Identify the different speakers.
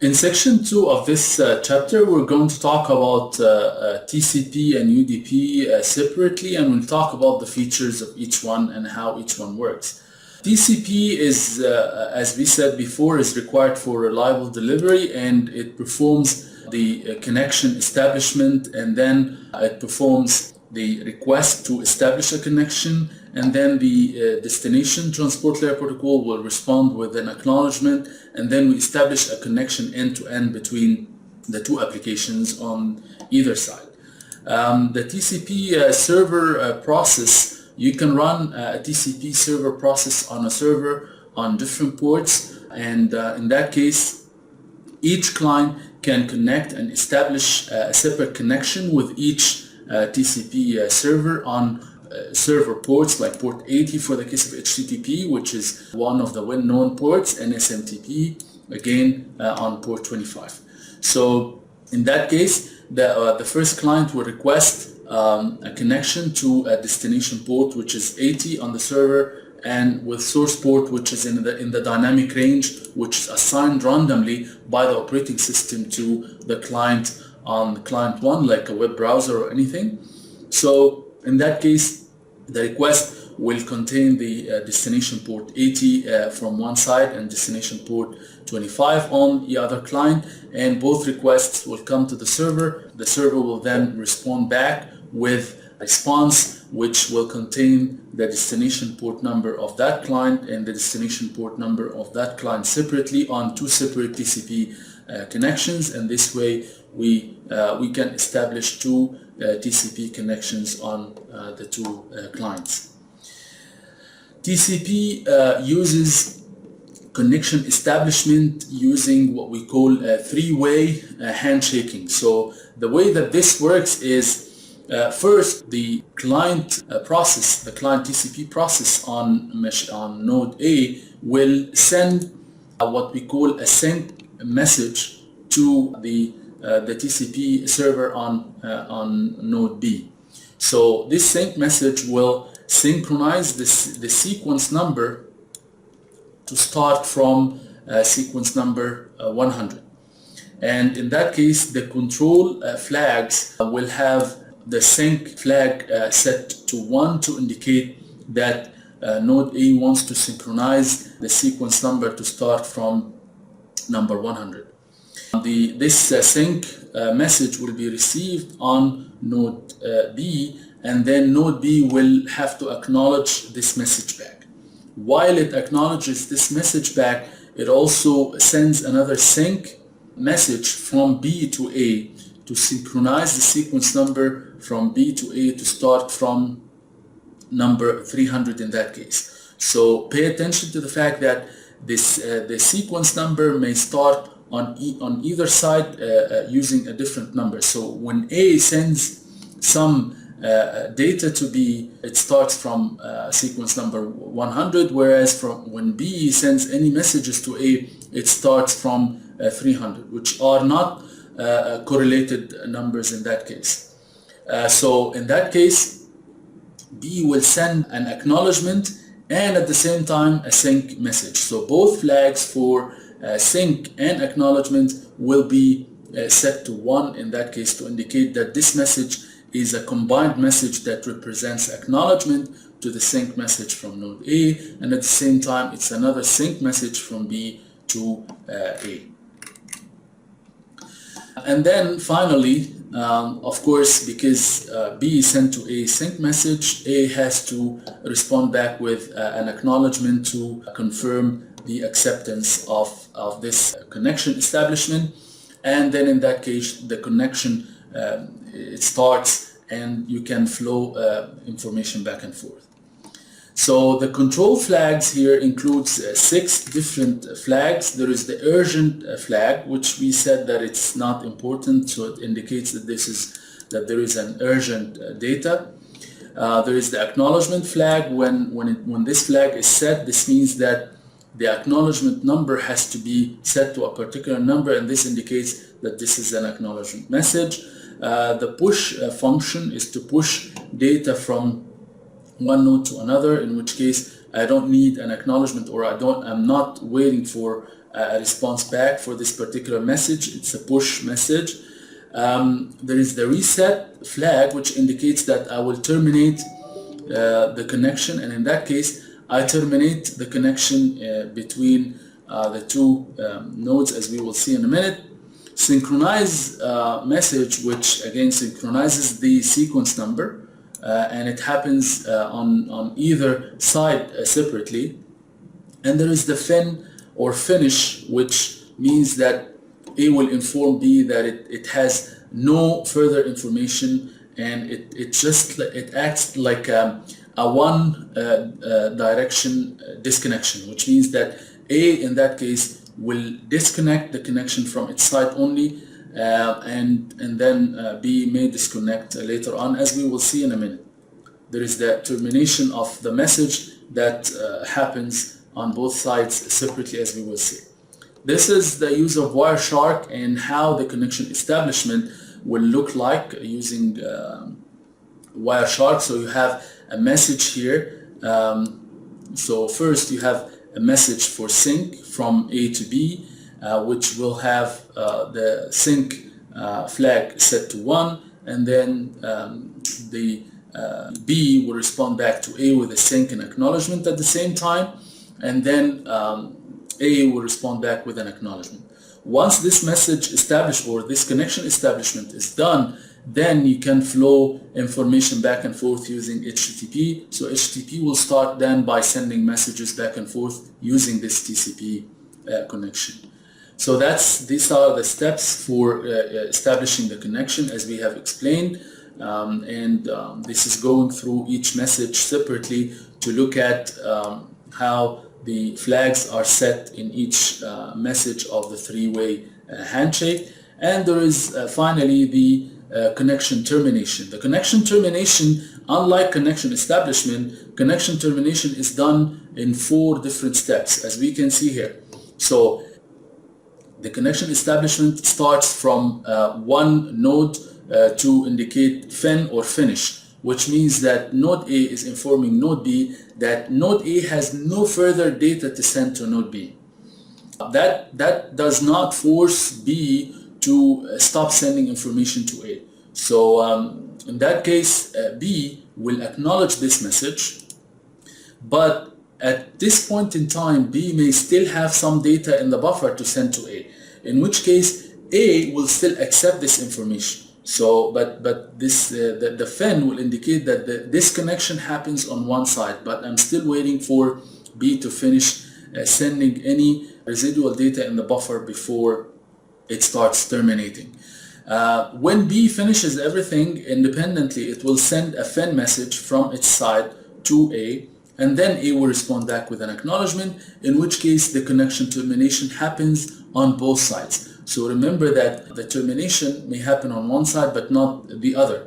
Speaker 1: In section 2 of this chapter, we're going to talk about TCP and UDP separately, and we'll talk about the features of each one and how each one works. TCP is, as we said before, is required for reliable delivery, and it performs the connection establishment, and then it performs the request to establish a connection, and then the destination transport layer protocol will respond with an acknowledgement, and then we establish a connection end-to-end between the two applications on either side. The TCP server process, you can run a TCP server process on a server on different ports, and in that case, each client can connect and establish a separate connection with each TCP server on server ports like port 80 for the case of HTTP, which is one of the well-known ports, and SMTP again on port 25. So in that case, the first client will request a connection to a destination port which is 80 on the server, and with source port which is in the dynamic range, which is assigned randomly by the operating system to the client on client 1, like a web browser or anything. So in that case, the request will contain the destination port 80 from one side and destination port 25 on the other client, and both requests will come to the server. The server will then respond back with a response which will contain the destination port number of that client and the destination port number of that client separately on two separate TCP connections, and this way we can establish two TCP connections on the two clients. TCP uses connection establishment using what we call three-way handshaking. So the way that this works is first, the client process, the client TCP process on node A will send what we call a sync message to the TCP server on node B. So this sync message will synchronize the sequence number to start from sequence number 100. And in that case, the control flags will have the sync flag set to 1 to indicate that node A wants to synchronize the sequence number to start from number 100. This sync message will be received on node B, and then node B will have to acknowledge this message back. While it acknowledges this message back, it also sends another sync message from B to A to synchronize the sequence number from B to A to start from number 300 in that case. So pay attention to the fact that this the sequence number may start on either side using a different number. So when A sends some data to B, it starts from sequence number 100, whereas when B sends any messages to A, it starts from 300, which are not correlated numbers in that case. So in that case, B will send an acknowledgement and at the same time a sync message. So both flags for sync and acknowledgement will be set to 1 in that case to indicate that this message is a combined message that represents acknowledgement to the sync message from node A, and at the same time it's another sync message from B to A. And then finally, of course, because B is sent to A sync message, A has to respond back with an acknowledgement to confirm the acceptance of this connection establishment, and then in that case the connection it starts and you can flow information back and forth. So the control flags here includes 6 different flags. There is the urgent flag, which we said that it's not important, so it indicates that there is an urgent data. There is the acknowledgement flag. When this flag is set, this means that the acknowledgement number has to be set to a particular number, and this indicates that this is an acknowledgement message. The push function is to push data from one node to another, in which case I don't need an acknowledgement, or I'm not waiting for a response back for this particular message. It's a push message. There is the reset flag, which indicates that I will terminate the connection, and in that case I terminate the connection between the two nodes, as we will see in a minute. Synchronize message, which again synchronizes the sequence number, and it happens on either side separately. And there is the fin or finish, which means that A will inform B that it has no further information, and it acts like a one direction disconnection, which means that A in that case will disconnect the connection from its side only, and then B may disconnect later on, as we will see in a minute. There is the termination of the message that happens on both sides separately, as we will see. This is the use of Wireshark and how the connection establishment will look like using Wireshark. So you have a message here. So first you have a message for sync from A to B, which will have the sync flag set to 1, and then the B will respond back to A with a sync and acknowledgement at the same time, and then A will respond back with an acknowledgement. Once this message established, or this connection establishment is done, then you can flow information back and forth using HTTP. So HTTP will start then by sending messages back and forth using this TCP connection. So these are the steps for establishing the connection, as we have explained, and this is going through each message separately to look at how the flags are set in each message of the three-way handshake. And there is finally the connection termination. The connection termination, unlike connection establishment, connection termination is done in 4 different steps, as we can see here. So the connection establishment starts from one node to indicate fin or finish, which means that node A is informing node B that node A has no further data to send to node B. That does not force B to stop sending information to A. So in that case, B will acknowledge this message, but at this point in time, B may still have some data in the buffer to send to A, in which case A will still accept this information. So, but this the fin will indicate that the disconnection happens on one side, but I'm still waiting for B to finish sending any residual data in the buffer before it starts terminating. When B finishes everything independently, it will send a fin message from its side to A, and then A will respond back with an acknowledgement, in which case the connection termination happens on both sides. So remember that the termination may happen on one side but not the other.